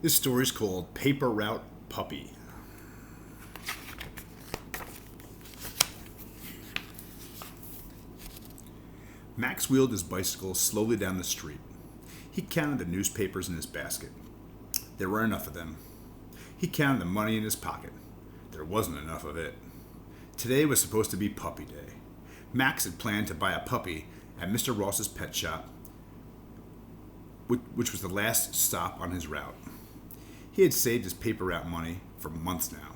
This story is called Paper Route Puppy. Max wheeled his bicycle slowly down the street. He counted the newspapers in his basket. There were enough of them. He counted the money in his pocket. There wasn't enough of it. Today was supposed to be Puppy Day. Max had planned to buy a puppy at Mr. Ross's pet shop, which was the last stop on his route. He had saved his paper route money for months now.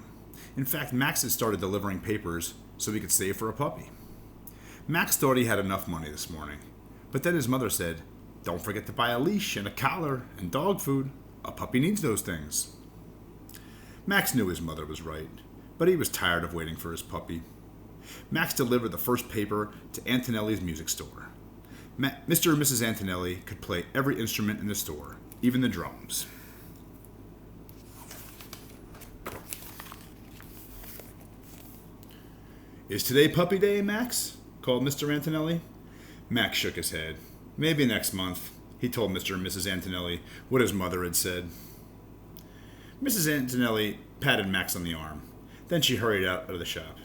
In fact, Max had started delivering papers so he could save for a puppy. Max thought he had enough money this morning, but then his mother said, "Don't forget to buy a leash and a collar and dog food. A puppy needs those things." Max knew his mother was right, but he was tired of waiting for his puppy. Max delivered the first paper to Antonelli's music store. Mr. and Mrs. Antonelli could play every instrument in the store, even the drums. "Is today Puppy Day, Max?" called Mr. Antonelli. Max shook his head. "Maybe next month," he told Mr. and Mrs. Antonelli what his mother had said. Mrs. Antonelli patted Max on the arm. Then she hurried out of the shop.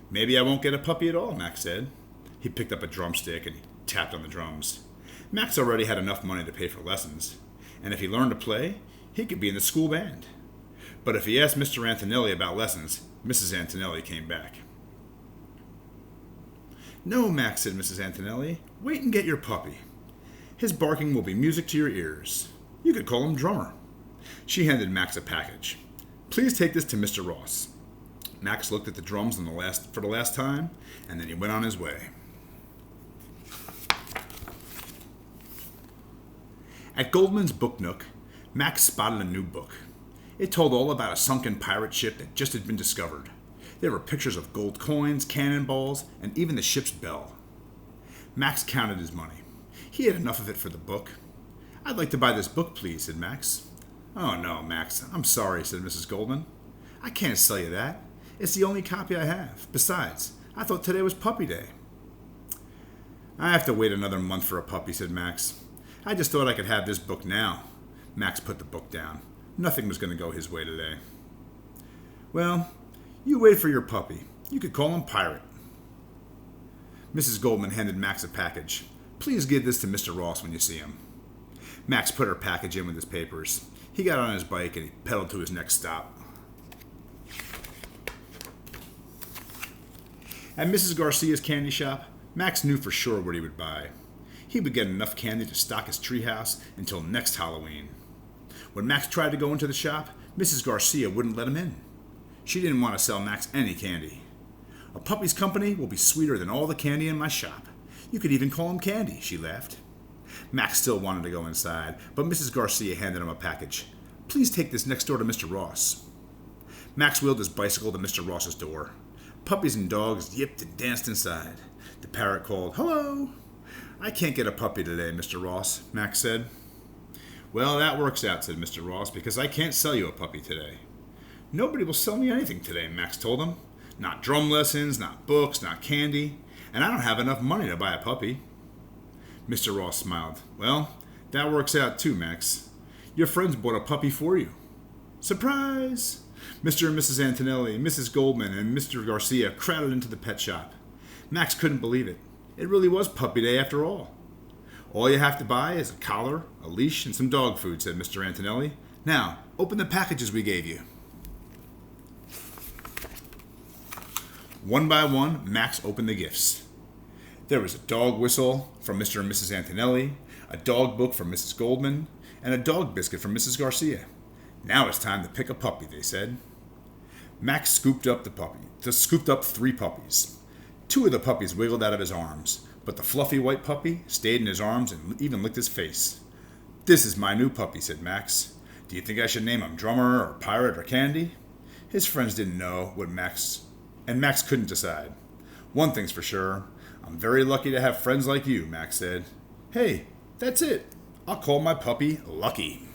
"Maybe I won't get a puppy at all," Max said. He picked up a drumstick and he tapped on the drums. Max already had enough money to pay for lessons, and if he learned to play, he could be in the school band. But if he asked Mr. Antonelli about lessons, Mrs. Antonelli came back. "No, Max," said Mrs. Antonelli. "Wait and get your puppy. His barking will be music to your ears. You could call him Drummer." She handed Max a package. "Please take this to Mr. Ross." Max looked at the drums for the last time, and then he went on his way. At Goldman's Book Nook, Max spotted a new book. It told all about a sunken pirate ship that just had been discovered. There were pictures of gold coins, cannonballs, and even the ship's bell. Max counted his money. He had enough of it for the book. "I'd like to buy this book, please," said Max. "Oh, no, Max. I'm sorry," said Mrs. Goldman. "I can't sell you that. It's the only copy I have. Besides, I thought today was Puppy Day." "I have to wait another month for a puppy," said Max. "I just thought I could have this book now." Max put the book down. Nothing was going to go his way today. "Well, you wait for your puppy. You could call him Pirate." Mrs. Goldman handed Max a package. "Please give this to Mr. Ross when you see him." Max put her package in with his papers. He got on his bike and he pedaled to his next stop. At Mrs. Garcia's candy shop, Max knew for sure what he would buy. He would get enough candy to stock his treehouse until next Halloween. When Max tried to go into the shop, Mrs. Garcia wouldn't let him in. She didn't want to sell Max any candy. "A puppy's company will be sweeter than all the candy in my shop. You could even call him Candy," she laughed. Max still wanted to go inside, but Mrs. Garcia handed him a package. "Please take this next door to Mr. Ross." Max wheeled his bicycle to Mr. Ross's door. Puppies and dogs yipped and danced inside. The parrot called, "Hello." "I can't get a puppy today, Mr. Ross," Max said. "Well, that works out," said Mr. Ross, "because I can't sell you a puppy today." "Nobody will sell me anything today," Max told him. "Not drum lessons, not books, not candy, and I don't have enough money to buy a puppy." Mr. Ross smiled. "Well, that works out too, Max. Your friends bought a puppy for you." Surprise! Mr. and Mrs. Antonelli, Mrs. Goldman, and Mr. Garcia crowded into the pet shop. Max couldn't believe it. It really was Puppy Day after all. "All you have to buy is a collar, a leash, and some dog food," said Mr. Antonelli. "Now, open the packages we gave you." One by one, Max opened the gifts. There was a dog whistle from Mr. and Mrs. Antonelli, a dog book from Mrs. Goldman, and a dog biscuit from Mrs. Garcia. "Now it's time to pick a puppy," they said. Max scooped up 3 puppies. 2 of the puppies wiggled out of his arms, but the fluffy white puppy stayed in his arms and even licked his face. "This is my new puppy," said Max. "Do you think I should name him Drummer or Pirate or Candy?" His friends didn't know what Max couldn't decide. "One thing's for sure. I'm very lucky to have friends like you," Max said. "Hey, that's it. I'll call my puppy Lucky."